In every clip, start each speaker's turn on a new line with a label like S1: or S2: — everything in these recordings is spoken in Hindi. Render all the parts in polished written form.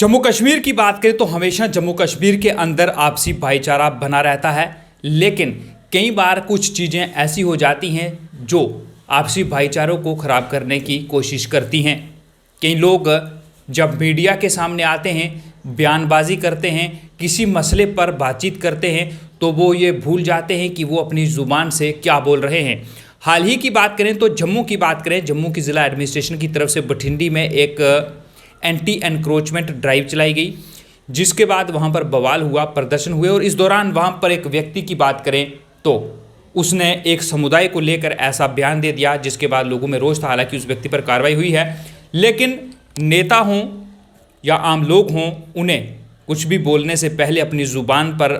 S1: जम्मू कश्मीर की बात करें तो हमेशा जम्मू कश्मीर के अंदर आपसी भाईचारा बना रहता है, लेकिन कई बार कुछ चीज़ें ऐसी हो जाती हैं जो आपसी भाईचारों को ख़राब करने की कोशिश करती हैं। कई लोग जब मीडिया के सामने आते हैं, बयानबाजी करते हैं, किसी मसले पर बातचीत करते हैं, तो वो ये भूल जाते हैं कि वो अपनी ज़ुबान से क्या बोल रहे हैं। हाल ही की बात करें तो जम्मू की बात करें, जम्मू की ज़िला एडमिनिस्ट्रेशन की तरफ से बठिंडी में एक एंटी एनक्रोचमेंट ड्राइव चलाई गई, जिसके बाद वहाँ पर बवाल हुआ, प्रदर्शन हुए। और इस दौरान वहाँ पर एक व्यक्ति की बात करें तो उसने एक समुदाय को लेकर ऐसा बयान दे दिया जिसके बाद लोगों में रोष था। हालांकि उस व्यक्ति पर कार्रवाई हुई है, लेकिन नेता हों या आम लोग हों, उन्हें कुछ भी बोलने से पहले अपनी ज़ुबान पर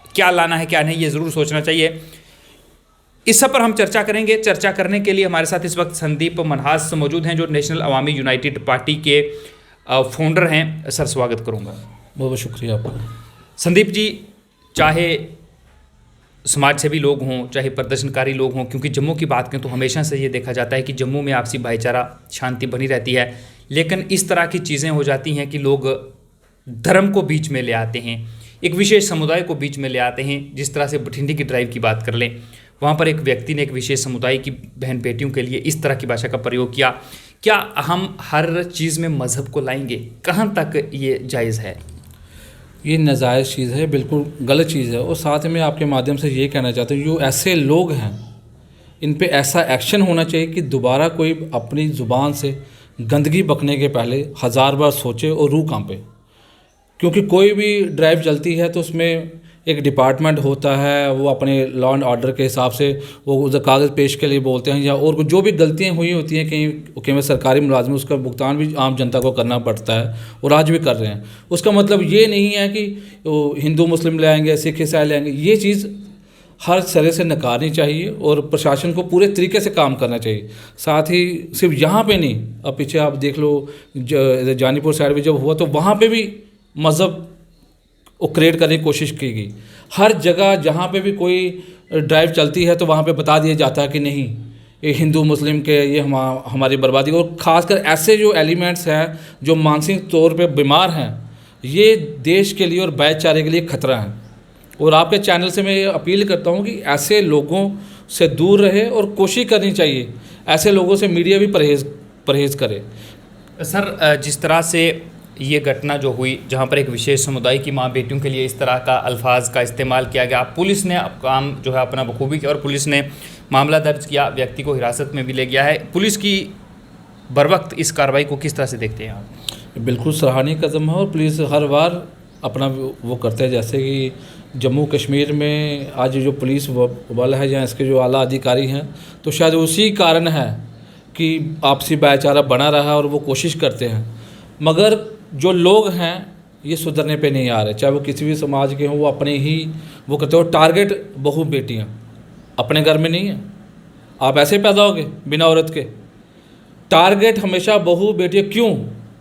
S1: क्या लाना है क्या नहीं, ये ज़रूर सोचना चाहिए। इस सब पर हम चर्चा करेंगे। चर्चा करने के लिए हमारे साथ इस वक्त संदीप मनहास मौजूद हैं, जो नेशनल अवामी यूनाइटेड पार्टी के फाउंडर हैं। सर, स्वागत करूंगा।
S2: बहुत बहुत शुक्रिया आपका।
S1: संदीप जी, चाहे समाज सेवी लोग हों, चाहे प्रदर्शनकारी लोग हों, क्योंकि जम्मू की बात करें तो हमेशा से ये देखा जाता है कि जम्मू में आपसी भाईचारा, शांति बनी रहती है, लेकिन इस तरह की चीज़ें हो जाती हैं कि लोग धर्म को बीच में ले आते हैं, एक विशेष समुदाय को बीच में ले आते हैं। जिस तरह से बठिंडी की ड्राइव की बात कर लें, वहाँ पर एक व्यक्ति ने एक विशेष समुदाय की बहन बेटियों के लिए इस तरह की भाषा का प्रयोग किया। क्या हम हर चीज़ में मज़हब को लाएंगे? कहाँ तक ये जायज़ है?
S2: ये नाजायज़ चीज़ है, बिल्कुल गलत चीज़ है। और साथ में आपके माध्यम से ये कहना चाहता हूँ, जो ऐसे लोग हैं इन पे ऐसा एक्शन होना चाहिए कि दोबारा कोई अपनी ज़ुबान से गंदगी बकने के पहले 1000 बार सोचे और रूह कांपे। क्योंकि कोई भी ड्राइव चलती है तो उसमें एक डिपार्टमेंट होता है, वो अपने लॉ एंड ऑर्डर के हिसाब से वो उधर कागज़ पेश के लिए बोलते हैं, या और जो भी गलतियां हुई होती हैं कहीं सरकारी मुलाजिम, उसका भुगतान भी आम जनता को करना पड़ता है और आज भी कर रहे हैं। उसका मतलब ये नहीं है कि हिंदू मुस्लिम ले आएंगे, सिख ईसाई ले आएंगे। ये चीज़ हर तरह से नकारनी चाहिए और प्रशासन को पूरे तरीके से काम करना चाहिए। साथ ही सिर्फ यहाँ पर नहीं, अब पीछे आप देख लो जानीपुर साइड में जब हुआ तो वहाँ पर भी मज़हब वो क्रिएट करने की कोशिश की गई। हर जगह जहाँ पे भी कोई ड्राइव चलती है तो वहाँ पे बता दिया जाता है कि नहीं, ये हिंदू मुस्लिम के ये हमारी बर्बादी। और ख़ासकर ऐसे जो एलिमेंट्स हैं जो मानसिक तौर पे बीमार हैं, ये देश के लिए और भाईचारे के लिए खतरा है। और आपके चैनल से मैं ये अपील करता हूँ कि ऐसे लोगों से दूर रहे और कोशिश करनी चाहिए ऐसे लोगों से मीडिया भी परहेज़ करे।
S1: सर, जिस तरह से ये घटना जो हुई, जहाँ पर एक विशेष समुदाय की माँ बेटियों के लिए इस तरह का अल्फाज का इस्तेमाल किया गया, पुलिस ने काम जो है अपना बखूबी किया और पुलिस ने मामला दर्ज किया, व्यक्ति को हिरासत में भी ले गया है। पुलिस की बरवक्त इस कार्रवाई को किस तरह से देखते हैं आप?
S2: बिल्कुल सराहनीय कदम है और पुलिस हर बार अपना वो करते हैं। जैसे कि जम्मू कश्मीर में आज जो पुलिस बल है या इसके जो आला अधिकारी हैं, तो शायद उसी कारण है कि आपसी भाईचारा बना रहा है और वो कोशिश करते हैं। मगर जो लोग हैं ये सुधरने पे नहीं आ रहे, चाहे वो किसी भी समाज के हों, वो अपने ही वो करते हो। टारगेट बहू बेटियां अपने घर में नहीं है, आप ऐसे पैदा होगे बिना औरत के। टारगेट हमेशा बहू बेटियां।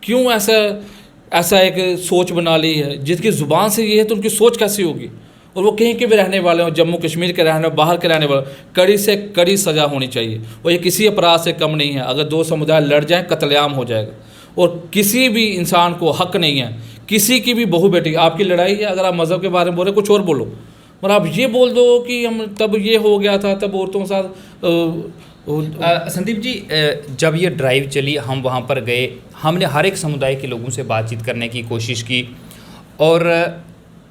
S2: क्यों ऐसा एक सोच बना ली है? जिसकी ज़ुबान से ये है तो उनकी सोच कैसी होगी? और वो कहीं के भी रहने वाले हों, जम्मू कश्मीर के रहने, बाहर के रहने वाले, कड़ी से कड़ी सज़ा होनी चाहिए। और ये किसी अपराध से कम नहीं है। अगर दो समुदाय लड़ जाएँ, कत्लेआम हो जाएगा। और किसी भी इंसान को हक नहीं है किसी की भी बहू बेटी। आपकी लड़ाई है, अगर आप मज़हब के बारे में बोल रहे कुछ और बोलो, और आप ये बोल दो कि हम तब ये हो गया था, तब औरतों के साथ।
S1: संदीप जी, जब ये ड्राइव चली, हम वहाँ पर गए, हमने हर एक समुदाय के लोगों से बातचीत करने की कोशिश की और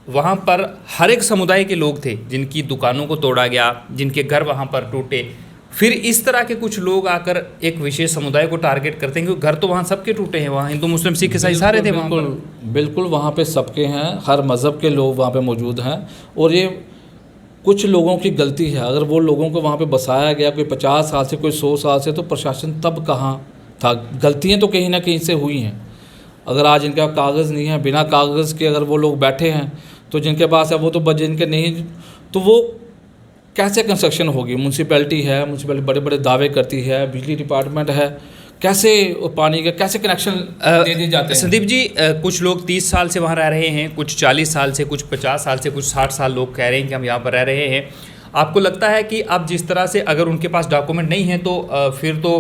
S1: वहाँ पर हर एक समुदाय के लोग थे जिनकी दुकानों को तोड़ा गया, जिनके घर वहाँ पर टूटे। फिर इस तरह के कुछ लोग आकर एक विशेष समुदाय को टारगेट करते हैं, क्योंकि घर तो वहाँ सबके टूटे हैं, वहाँ हिंदू मुस्लिम सिख ईसाई सारे थे वहाँ पर।
S2: बिल्कुल वहाँ पे सबके हैं, हर मज़हब के लोग वहाँ पे मौजूद हैं। और ये कुछ लोगों की गलती है। अगर वो लोगों को वहाँ पे बसाया गया, कोई 50 साल से, कोई 100 साल से, तो प्रशासन तब कहाँ था? गलतियाँ तो कहीं ना कहीं से हुई हैं। अगर आज इनका कागज़ नहीं है, बिना कागज़ के अगर वो लोग बैठे हैं, तो जिनके पास है वो तो जिनके नहीं, तो वो कैसे कंस्ट्रक्शन होगी? म्यूनसिपैलिटी है, म्यूनसिपैलिटी बड़े बड़े दावे करती है, बिजली डिपार्टमेंट है, कैसे पानी का कैसे कनेक्शन दे दिए जाते हैं?
S1: संदीप जी, कुछ लोग 30 साल से वहाँ रह रहे हैं, कुछ 40 साल से, कुछ 50 साल से, कुछ 60 साल लोग कह रहे हैं कि हम यहाँ पर रह रहे हैं। आपको लगता है कि अब जिस तरह से अगर उनके पास डॉक्यूमेंट नहीं है तो फिर तो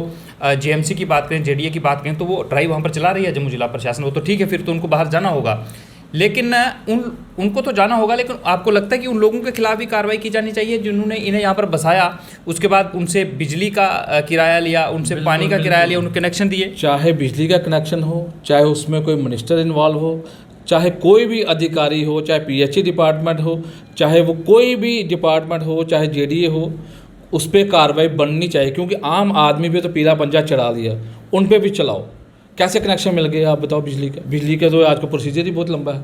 S1: जेएमसी की बात करें, जेडीए की बात करें, तो वो ड्राइव वहाँ पर चला रही है जम्मू जिला प्रशासन, वो तो ठीक है, फिर तो उनको बाहर जाना होगा, लेकिन उनको तो जाना होगा, लेकिन आपको लगता है कि उन लोगों के खिलाफ भी कार्रवाई की जानी चाहिए जिन्होंने इन्हें यहाँ पर बसाया, उसके बाद उनसे बिजली का किराया लिया, उनसे पानी का किराया लिया, उन्हें कनेक्शन दिए?
S2: चाहे बिजली का कनेक्शन हो, चाहे उसमें कोई मिनिस्टर इन्वॉल्व हो, चाहे कोई भी अधिकारी हो, चाहे पीएचई डिपार्टमेंट हो, चाहे वो कोई भी डिपार्टमेंट हो, चाहे जेडीए हो, उस पर कार्रवाई बननी चाहिए, क्योंकि आम आदमी पे तो पीला पंजा चढ़ा दिया, उन पे भी चलाओ। कैसे कनेक्शन मिल गया आप बताओ बिजली का? बिजली का तो आज का प्रोसीजर ही बहुत लंबा है,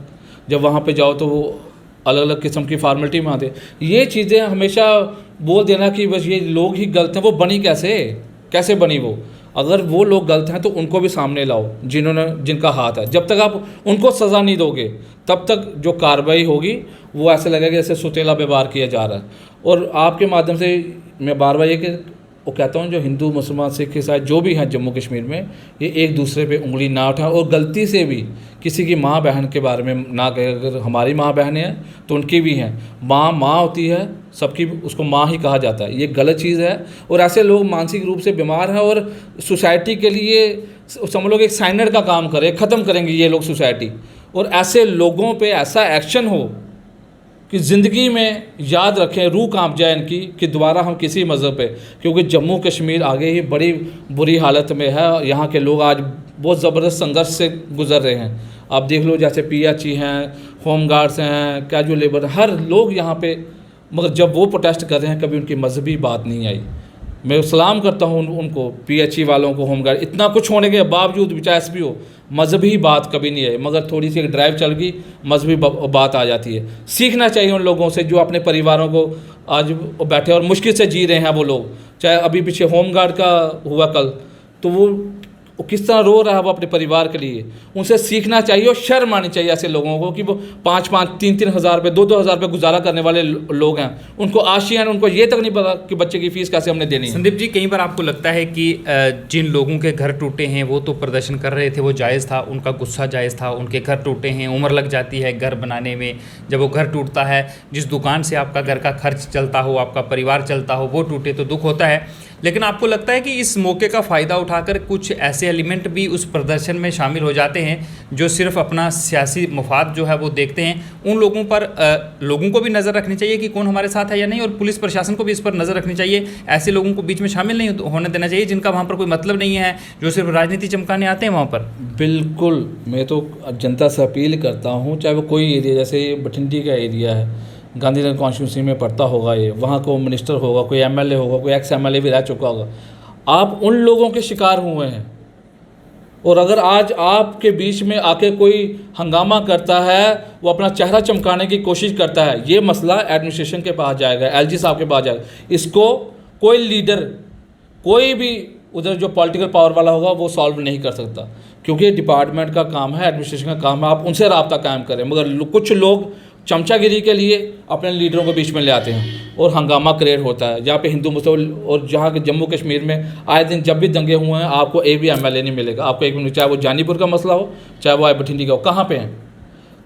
S2: जब वहाँ पे जाओ तो वो अलग अलग किस्म की फार्मेलिटी में आते। ये चीज़ें हमेशा बोल देना कि बस ये लोग ही गलत हैं, वो बनी कैसे बनी वो? अगर वो लोग गलत हैं तो उनको भी सामने लाओ जिनका हाथ है। जब तक आप उनको सज़ा नहीं दोगे तब तक जो कार्रवाई होगी वो ऐसे लगेगा जैसे सुतेला व्यवहार किया जा रहा है। और आपके माध्यम से मैं बार बार ये वो कहता हूँ, जो हिंदू मुसलमान सिख ईसाई जो भी हैं जम्मू कश्मीर में, ये एक दूसरे पे उंगली ना उठाएं और गलती से भी किसी की माँ बहन के बारे में ना कहें। अगर हमारी माँ बहनें हैं तो उनकी भी हैं, माँ होती है सबकी, उसको माँ ही कहा जाता है, ये गलत चीज़ है। और ऐसे लोग मानसिक रूप से बीमार हैं और सोसाइटी के लिए समझ लो एक साइनर का काम करें, ख़त्म करेंगे ये लोग सोसाइटी। और ऐसे लोगों पर ऐसा एक्शन हो कि ज़िंदगी में याद रखें, रूह कांप जाए इनकी कि दोबारा हम किसी मज़हब पे, क्योंकि जम्मू कश्मीर आगे ही बड़ी बुरी हालत में है। यहाँ के लोग आज बहुत ज़बरदस्त संघर्ष से गुज़र रहे हैं। आप देख लो जैसे पीएचई हैं, होम गार्ड्स हैं, कैजुअल लेबर, हर लोग यहाँ पे, मगर जब वो प्रोटेस्ट कर रहे हैं कभी उनकी मजहबी बात नहीं आई। मैं सलाम करता हूँ उनको, पीएचई वालों को, होम गार्ड, इतना कुछ होने के बावजूद भी, चाहे एसपी हो, मजहबी बात कभी नहीं है। मगर थोड़ी सी एक ड्राइव चल गई, मजहबी बात आ जाती है। सीखना चाहिए उन लोगों से जो अपने परिवारों को आज बैठे और मुश्किल से जी रहे हैं वो लोग। चाहे अभी पीछे होम गार्ड का हुआ कल, तो वो किस तरह रो रहा है वो अपने परिवार के लिए। उनसे सीखना चाहिए और शर्म आनी चाहिए ऐसे लोगों को कि वो 5-5, 3-3 हज़ार रुपये, 2-2 हज़ार रुपये गुजारा करने वाले लोग हैं। उनको आशियाँ, उनको ये तक नहीं पता कि बच्चे की फ़ीस कैसे हमने देनी है।
S1: संदीप जी, कई बार आपको लगता है कि जिन लोगों के घर टूटे हैं वो तो प्रदर्शन कर रहे थे, वो जायज़ था, उनका गुस्सा जायज़ था, उनके घर टूटे हैं, उम्र लग जाती है घर बनाने में। जब वो घर टूटता है, जिस दुकान से आपका घर का खर्च चलता हो, आपका परिवार चलता हो, वो टूटे तो दुख होता है। लेकिन आपको लगता है कि इस मौके का फ़ायदा उठाकर कुछ ऐसे एलिमेंट भी उस प्रदर्शन में शामिल हो जाते हैं जो सिर्फ अपना सियासी मफाद जो है वो देखते हैं? उन लोगों पर लोगों को भी नज़र रखनी चाहिए कि कौन हमारे साथ है या नहीं, और पुलिस प्रशासन को भी इस पर नज़र रखनी चाहिए। ऐसे लोगों को बीच में शामिल नहीं होने देना चाहिए जिनका वहाँ पर कोई मतलब नहीं है, जो सिर्फ राजनीति चमकाने आते हैं वहाँ पर।
S2: बिल्कुल, मैं तो जनता से अपील करता हूँ, चाहे वो कोई एरिया, जैसे बठिंडी का एरिया है, गांधीनगर कॉन्स्टिट्यूंसी में पड़ता होगा, ये वहाँ को मिनिस्टर होगा, कोई एमएलए होगा, कोई एक्स एमएलए भी रह चुका होगा, आप उन लोगों के शिकार हुए हैं। और अगर आज आपके बीच में आके कोई हंगामा करता है, वो अपना चेहरा चमकाने की कोशिश करता है, ये मसला एडमिनिस्ट्रेशन के पास जाएगा, एलजी साहब के पास जाएगा। इसको कोई लीडर, कोई भी उधर जो पॉलिटिकल पावर वाला होगा वो सॉल्व नहीं कर सकता, क्योंकि डिपार्टमेंट का काम है, एडमिनिस्ट्रेशन का काम है, आप उनसे रब्ता कायम करें। मगर कुछ लोग चमचागिरी के लिए अपने लीडरों को बीच में ले आते हैं और हंगामा क्रिएट होता है, जहाँ पे हिंदू मुसलमान, और जहाँ के जम्मू कश्मीर में आए दिन जब भी दंगे हुए हैं, आपको एक भी एमएलए नहीं मिलेगा। आपको एक भी, चाहे वो जानीपुर का मसला हो, चाहे वो आए बठिंडी का हो, कहाँ पे हैं?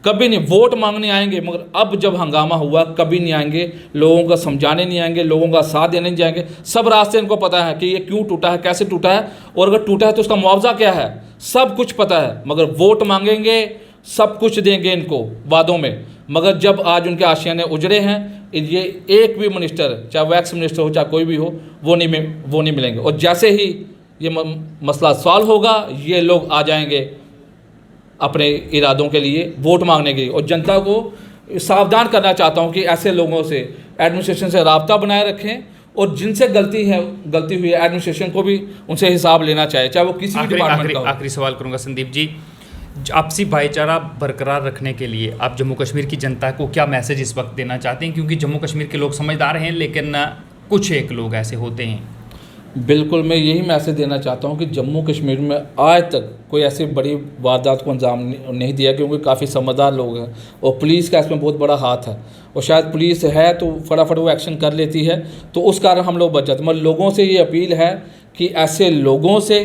S2: कभी नहीं। वोट मांगने आएंगे, मगर अब जब हंगामा हुआ कभी नहीं आएंगे, लोगों का समझाने नहीं आएंगे, लोगों का साथ देने नहीं जाएंगे। सब रास्ते इनको पता है कि ये क्यों टूटा है, कैसे टूटा है, और अगर टूटा है तो उसका मुआवजा क्या है, सब कुछ पता है। मगर वोट मांगेंगे, सब कुछ देंगे इनको वादों में, मगर जब आज उनके आशियाने उजड़े हैं, ये एक भी मिनिस्टर, चाहे वो एक्स मिनिस्टर हो, चाहे कोई भी हो, वो नहीं मिलेंगे। और जैसे ही ये मसला सॉल्व होगा, ये लोग आ जाएंगे अपने इरादों के लिए, वोट मांगने के लिए। और जनता को सावधान करना चाहता हूँ कि ऐसे लोगों से, एडमिनिस्ट्रेशन से राब्ता बनाए रखें, और जिनसे गलती हुई है, एडमिनिस्ट्रेशन को भी उनसे हिसाब लेना चाहिए, चाहे वो किसी भी डिपार्टमेंट का हो।
S1: आखिरी सवाल करूँगा संदीप जी, आपसी भाईचारा बरकरार रखने के लिए आप जम्मू कश्मीर की जनता को क्या मैसेज इस वक्त देना चाहते हैं? क्योंकि जम्मू कश्मीर के लोग समझदार हैं, लेकिन कुछ एक लोग ऐसे होते हैं।
S2: बिल्कुल, मैं यही मैसेज देना चाहता हूं कि जम्मू कश्मीर में आज तक कोई ऐसी बड़ी वारदात को अंजाम नहीं दिया, क्योंकि काफ़ी समझदार लोग हैं और पुलिस का इसमें बहुत बड़ा हाथ है। और शायद पुलिस है तो फटाफट वो एक्शन कर लेती है, तो उस कारण हम लोग बच जाते हैं। मगर लोगों से ये अपील है कि ऐसे लोगों से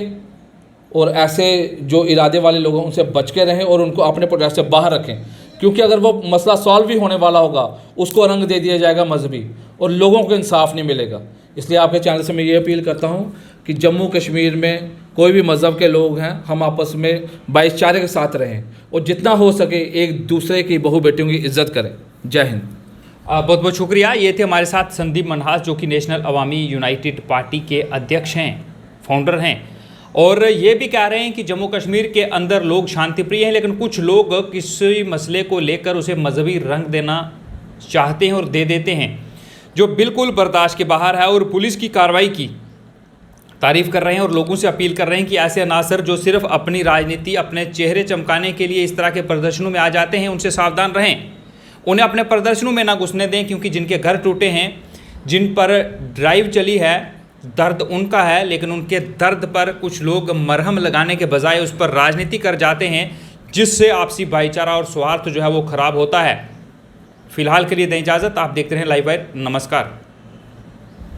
S2: और ऐसे जो इरादे वाले लोग हैं उनसे बच के रहें और उनको अपने प्रोटेस्ट से बाहर रखें, क्योंकि अगर वो मसला सॉल्व भी होने वाला होगा, उसको रंग दे दिया जाएगा मजहबी, और लोगों को इंसाफ नहीं मिलेगा। इसलिए आपके चैनल से मैं ये अपील करता हूँ कि जम्मू कश्मीर में कोई भी मज़हब के लोग हैं, हम आपस में भाईचारे के साथ रहें और जितना हो सके एक दूसरे की बहू बेटियों की इज्जत करें। जय हिंद।
S1: बहुत बहुत शुक्रिया। ये थे हमारे साथ संदीप मनहास, जो कि नेशनल अवामी यूनाइटेड पार्टी के अध्यक्ष हैं, फाउंडर हैं, और ये भी कह रहे हैं कि जम्मू कश्मीर के अंदर लोग शांतिप्रिय हैं, लेकिन कुछ लोग किसी मसले को लेकर उसे मजहबी रंग देना चाहते हैं और दे देते हैं, जो बिल्कुल बर्दाश्त के बाहर है। और पुलिस की कार्रवाई की तारीफ़ कर रहे हैं और लोगों से अपील कर रहे हैं कि ऐसे अनासर जो सिर्फ अपनी राजनीति, अपने चेहरे चमकाने के लिए इस तरह के प्रदर्शनों में आ जाते हैं, उनसे सावधान रहें। उन्हें अपने प्रदर्शनों में ना घुसने दें, क्योंकि जिनके घर टूटे हैं, जिन पर ड्राइव चली है, दर्द उनका है, लेकिन उनके दर्द पर कुछ लोग मरहम लगाने के बजाय उस पर राजनीति कर जाते हैं, जिससे आपसी भाईचारा और स्वार्थ जो है वो खराब होता है। फिलहाल के लिए दें इजाज़त। आप देखते रहें लाइव वायर। नमस्कार।